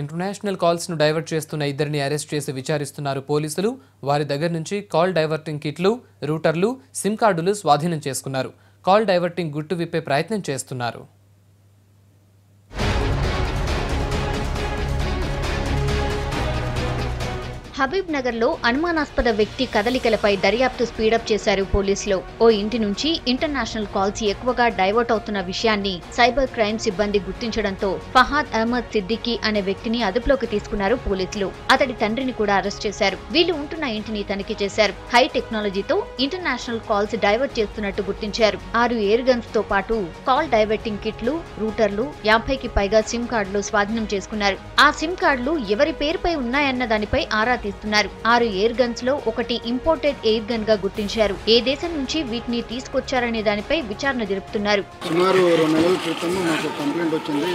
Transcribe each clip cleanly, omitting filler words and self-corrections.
International calls ను divert చేస్తున్న ఇద్దరిని అరెస్ట్ చేసి విచారిస్తున్నారు పోలీసులు. వారి దగ్గర నుంచి కాల్ డైవర్టింగ్ కిట్లు, రూటర్లు, సిమ్ కార్డులు స్వాధీనం చేసుకున్నారు. కాల్ డైవర్టింగ్ గుట్టు విప్పే ప్రయత్నం చేస్తున్నారు. హబీబ్ నగర్ లో అనుమానాస్పద వ్యక్తి కదలికలపై దర్యాప్తు స్పీడప్ చేశారు పోలీసులు. ఓ ఇంటి నుంచి ఇంటర్నేషనల్ కాల్స్ ఎక్కువగా డైవర్ట్ అవుతున్న విషయాన్ని సైబర్ క్రైమ్ సిబ్బంది గుర్తించడంతో ఫహాద్ అహ్మద్ సిద్దికి అనే వ్యక్తిని అదుపులోకి తీసుకున్నారు పోలీసులు. అతడి తండ్రిని కూడా అరెస్ట్ చేశారు. వీళ్లు ఉంటున్న ఇంటిని తనిఖీ చేశారు. హై టెక్నాలజీతో ఇంటర్నేషనల్ కాల్స్ డైవర్ట్ చేస్తున్నట్టు గుర్తించారు. 6 ఎయిర్ గన్స్ తో పాటు కాల్ డైవర్టింగ్ కిట్లు, రూటర్లు, 50కి పైగా సిమ్ కార్డులు స్వాధీనం చేసుకున్నారు. ఆ సిమ్ కార్డులు ఎవరి పేరుపై ఉన్నాయన్న దానిపై ఆరా తీస్తున్నారు. 6 ఎయిర్ గన్స్ లో ఒకటి ఇంపోర్టెడ్ ఎయిర్ గన్ గా గుర్తించారు. ఏ దేశం నుంచి వీటిని తీసుకొచ్చారనే దానిపై విచారణ జరుపుతున్నారు. సుమారు 2 నెలల క్రితం మాకు కంప్లైంట్ వచ్చింది.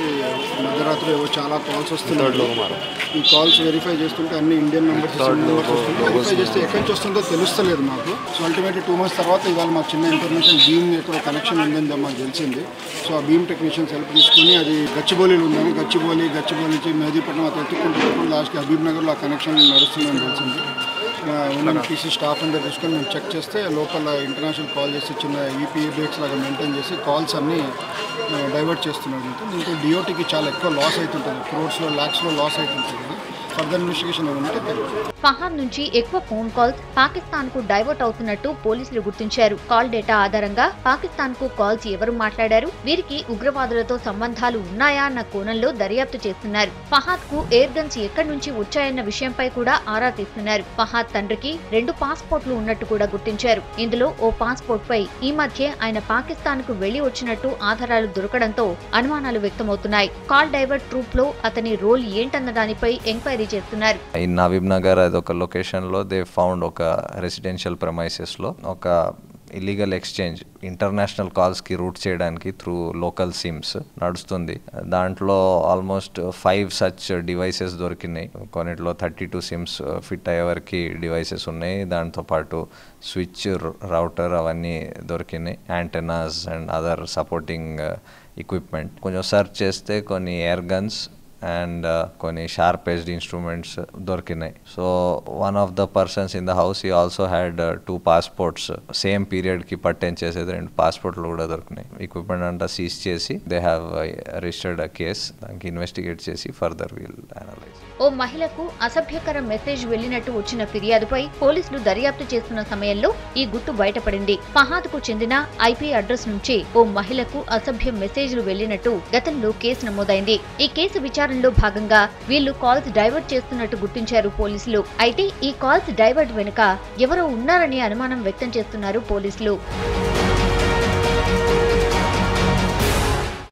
మధ్యరాత్రి చాలా కాల్స్ వస్తున్నాయి. ఈ కాల్స్ వెరిఫై చేస్తుంటే అన్ని ఇండియన్ నెంబర్స్ వెరిఫై చేస్తే ఎక్కడి నుంచి వస్తుందో తెలుస్తలేదు మాకు. సో అల్టిమేట్లీ 2 months తర్వాత ఇవాళ మాకు చిన్న ఇన్ఫర్మేషన్ బీమ్ ఎక్కడ కనెక్షన్ ఉందని మాకు తెలిసింది. సో ఆ బీమ్ టెక్నీషియన్స్ హెల్ప్ తీసుకుని అది గచ్చిబౌలిలో ఉందని గచ్చిబౌలి నుంచి మెహదీపట్నం అది ఎత్తుకుంటూ లాస్ట్కి హబీబ్ నగర్లో ఆ కనెక్షన్ నడుస్తుందని తెలిసింది. ఉన్న పీసీ స్టాఫ్ అందరు తీసుకొని మేము చెక్ చేస్తే లోపల ఇంటర్నేషనల్ కాల్ చేసి చిన్న ఈపీఏ బ్రేక్స్ లాగా మెయింటైన్ చేసి కాల్స్ అన్నీ డైవర్ట్ చేస్తున్నారు. దీంతో డిఓటీకి చాలా ఎక్కువ లాస్ అవుతుంటుంది. క్రోర్స్లో ల్యాక్స్లో లాస్ అవుతుంటుంది. ఫర్దర్ ఇన్వెస్టిగేషన్ ఫహాద్ నుంచి ఎక్కువ ఫోన్ కాల్స్ పాకిస్తాన్ కు డైవర్ట్ అవుతున్నట్టు పోలీసులు గుర్తించారు. కాల్ డేటా ఆధారంగా పాకిస్తాన్ కు కాల్స్ ఎవరు మాట్లాడారు, వీరికి ఉగ్రవాదులతో సంబంధాలు ఉన్నాయా అన్న కోణంలో దర్యాప్తు చేస్తున్నారు. ఫహాద్ కు ఎయిర్ గన్స్ ఎక్కడి నుంచి వచ్చాయన్న విషయంపై కూడా ఆరా తీస్తున్నారు. ఫహాద్ తండ్రికి 2 పాస్పోర్ట్లు ఉన్నట్టు కూడా గుర్తించారు. ఇందులో ఓ పాస్పోర్ట్ పై ఈ మధ్య ఆయన పాకిస్తాన్ కు వెళ్లి వచ్చినట్టు ఆధారాలు దొరకడంతో అనుమానాలు వ్యక్తమవుతున్నాయి. కాల్ డైవర్ట్ ట్రూప్ లో అతని రోల్ ఏంటన్న దానిపై ఎంక్వైరీ చేస్తున్నారు. ఇన్ హబీబ్ నగర్ అదొక లొకేషన్ లో దే ఫౌండ్ ఒక రెసిడెన్షియల్ ప్రెమైసెస్ లో ఒక ఇల్లీగల్ ఎక్స్చేంజ్ ఇంటర్నేషనల్ కాల్స్ కి రూట్ చేయడానికి త్రూ లోకల్ సిమ్స్ నడుస్తుంది. దాంట్లో ఆల్మోస్ట్ 5 సచ్ డివైసెస్ దొరికినాయి. కొన్నిట్లో 32 సిమ్స్ ఫిట్ అయ్యే వరకు డివైసెస్ ఉన్నాయి. దాంతో పాటు స్విచ్, రౌటర్ అవన్నీ దొరికినాయి. Antennas and other supporting equipment. కొంచెం సెర్చ్ చేస్తే కొన్ని ఎయిర్ గన్స్ అండ్ కొన్ని షార్ప్ ఎడ్జ్డ్ ఇన్స్ట్రుమెంట్స్ దొరికినాయి. So one of the persons in the house he also had 2 passports. Same period కి పర్టైన్ చేసేది 2 పాస్పోర్ట్లు కూడా దొరికినాయి. ఎక్విప్మెంట్ అంతా సీజ్ చేసి they have registered a case. దానికి ఇన్వెస్టిగేట్ చేసి ఫర్దర్ విల్ అనలైజ్. ఓ మహిళకు అసభ్యకర మెసేజ్ వెళ్లినట్టు వచ్చిన ఫిర్యాదుపై పోలీసులు దర్యాప్తు చేస్తున్న సమయంలో ఈ గుట్టు బయటపడింది. ఫహాద్ కు చెందిన ఐపీ అడ్రస్ నుంచి ఓ మహిళకు అసభ్య మెసేజ్లు వెళ్లినట్టు గతంలో కేసు నమోదైంది. ఈ కేసు విచారణలో భాగంగా వీళ్లు కాల్స్ డైవర్ట్ చేస్తున్నట్టు గుర్తించారు పోలీసులు. అయితే ఈ కాల్స్ డైవర్ట్ వెనుక ఎవరో ఉన్నారని అనుమానం వ్యక్తం చేస్తున్నారు పోలీసులు.